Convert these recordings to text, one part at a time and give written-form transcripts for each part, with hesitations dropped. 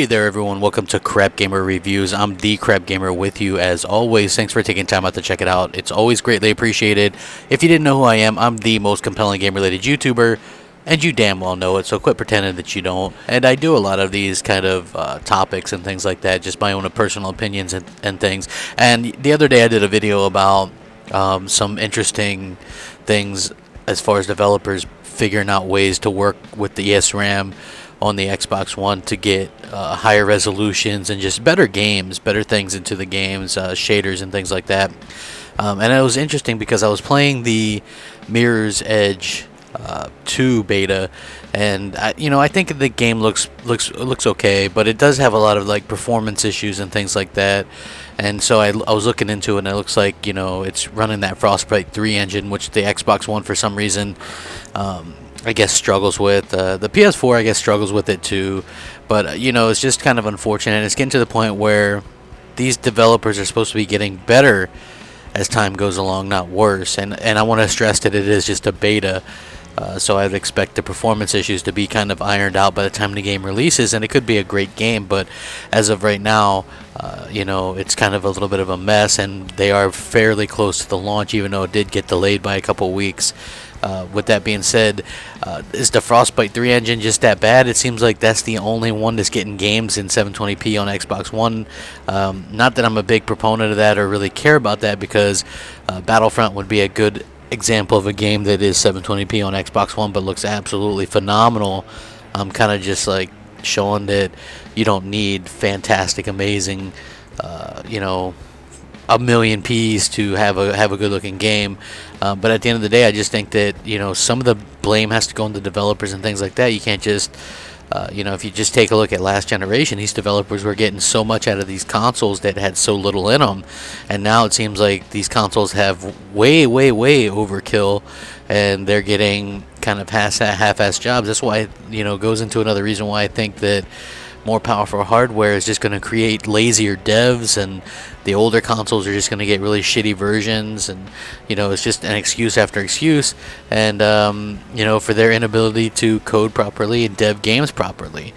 Hey there everyone, welcome to Crapgamer Reviews. I'm the Crapgamer with you as always. Thanks for taking time out to check it out. It's always greatly appreciated. If you didn't know who I am, I'm the most compelling game-related YouTuber, and you damn well know it, so quit pretending that you don't. And I do a lot of these kind of topics and things like that, just my own personal opinions and things. And the other day I did a video about some interesting things as far as developers figuring out ways to work with the ESRAM on the Xbox One to get higher resolutions and just better games, better things into the games, shaders and things like that. And it was interesting because I was playing the Mirror's Edge 2 beta, and I think the game looks okay, but it does have a lot of like performance issues and things like that. And so I was looking into it, and it looks like it's running that Frostbite 3 engine, which the Xbox One for some reason I guess struggles with. The PS4 I guess struggles with it too, but it's just kind of unfortunate. It's getting to the point where these developers are supposed to be getting better as time goes along, not worse. And I want to stress that it is just a beta, so I'd expect the performance issues to be kind of ironed out by the time the game releases, and it could be a great game, but as of right now, it's kind of a little bit of a mess, and they are fairly close to the launch, even though it did get delayed by a couple weeks. With that being said, is the Frostbite 3 engine just that bad? It seems like that's the only one that's getting games in 720p on Xbox One. Not that I'm a big proponent of that or really care about that, because Battlefront would be a good example of a game that is 720p on Xbox One but looks absolutely phenomenal. I'm kind of just like showing that you don't need fantastic, amazing, a million P's to have a good looking game, but at the end of the day, I just think that some of the blame has to go on the developers and things like that. You can't just if you just take a look at last generation, these developers were getting so much out of these consoles that had so little in them, and now it seems like these consoles have way overkill, and they're getting kind of half-ass jobs. That's why goes into another reason why I think that more powerful hardware is just going to create lazier devs, and the older consoles are just going to get really shitty versions, and it's just an excuse after excuse, and for their inability to code properly and dev games properly.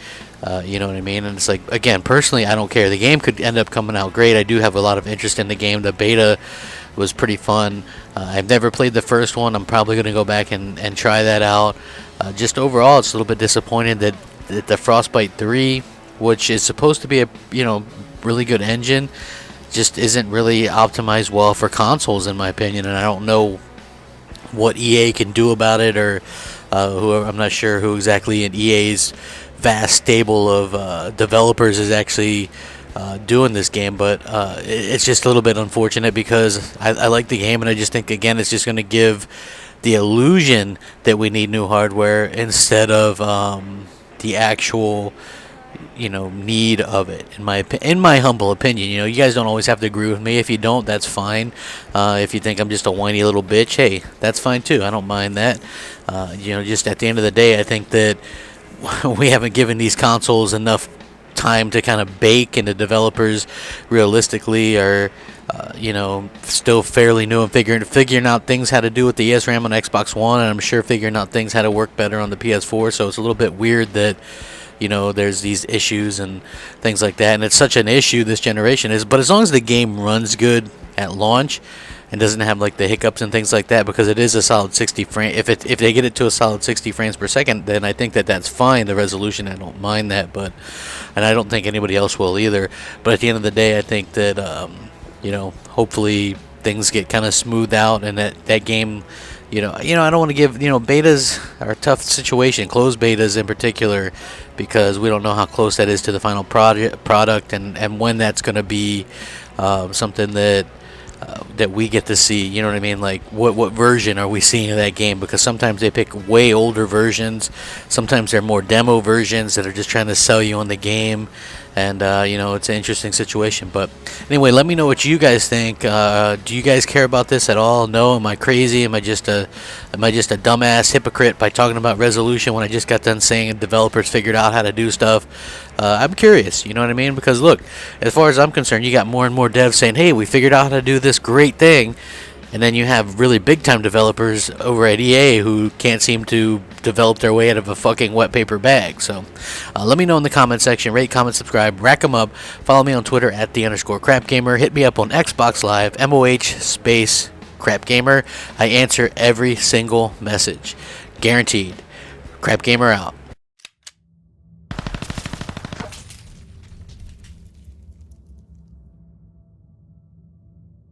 You know what I mean? And it's like, again, personally, I don't care. The game could end up coming out great. I do have a lot of interest in the game. The beta was pretty fun. I've never played the first one. I'm probably going to go back and try that out. Just overall, it's a little bit disappointed that the Frostbite 3, which is supposed to be a really good engine, just isn't really optimized well for consoles, in my opinion. And I don't know what EA can do about it, or I'm not sure who exactly in EA's vast stable of developers is actually doing this game, but it's just a little bit unfortunate, because I like the game, and I just think, again, it's just going to give the illusion that we need new hardware instead of the actual need of it, in my humble opinion. You guys don't always have to agree with me. If you don't, that's fine. If you think I'm just a whiny little bitch, hey, that's fine too. I don't mind that. Just at the end of the day, I think that we haven't given these consoles enough time to kind of bake, and the developers realistically are still fairly new and figuring out things how to do with the ESRAM on Xbox One, and I'm sure figuring out things how to work better on the PS4. So it's a little bit weird that there's these issues and things like that, and it's such an issue this generation is. But as long as the game runs good at launch and doesn't have like the hiccups and things like that, because it is a solid 60 frame, if they get it to a solid 60 frames per second, then I think that that's fine. The resolution, I don't mind that, and I don't think anybody else will either. But at the end of the day, I think that hopefully things get kind of smoothed out, and that game, I don't want to give, betas are a tough situation, closed betas in particular, because we don't know how close that is to the final product, and when that's going to be something that we get to see. You know what I mean? Like, what version are we seeing of that game? Because sometimes they pick way older versions, sometimes they're more demo versions that are just trying to sell you on the game, and it's an interesting situation. But anyway, let me know what you guys think. Do you guys care about this at all? No? Am I crazy? Am I just a dumbass hypocrite by talking about resolution when I just got done saying developers figured out how to do stuff? I'm curious, you know what I mean? Because look, as far as I'm concerned, you got more and more devs saying, hey, we figured out how to do this great thing, And then you have really big time developers over at EA who can't seem to develop their way out of a fucking wet paper bag. So let me know in the comment section. Rate, comment, subscribe, rack them up. Follow me on Twitter at @the_Crapgamer. Hit me up on Xbox Live, MOH space Crapgamer. I answer every single message. Guaranteed. Crapgamer out.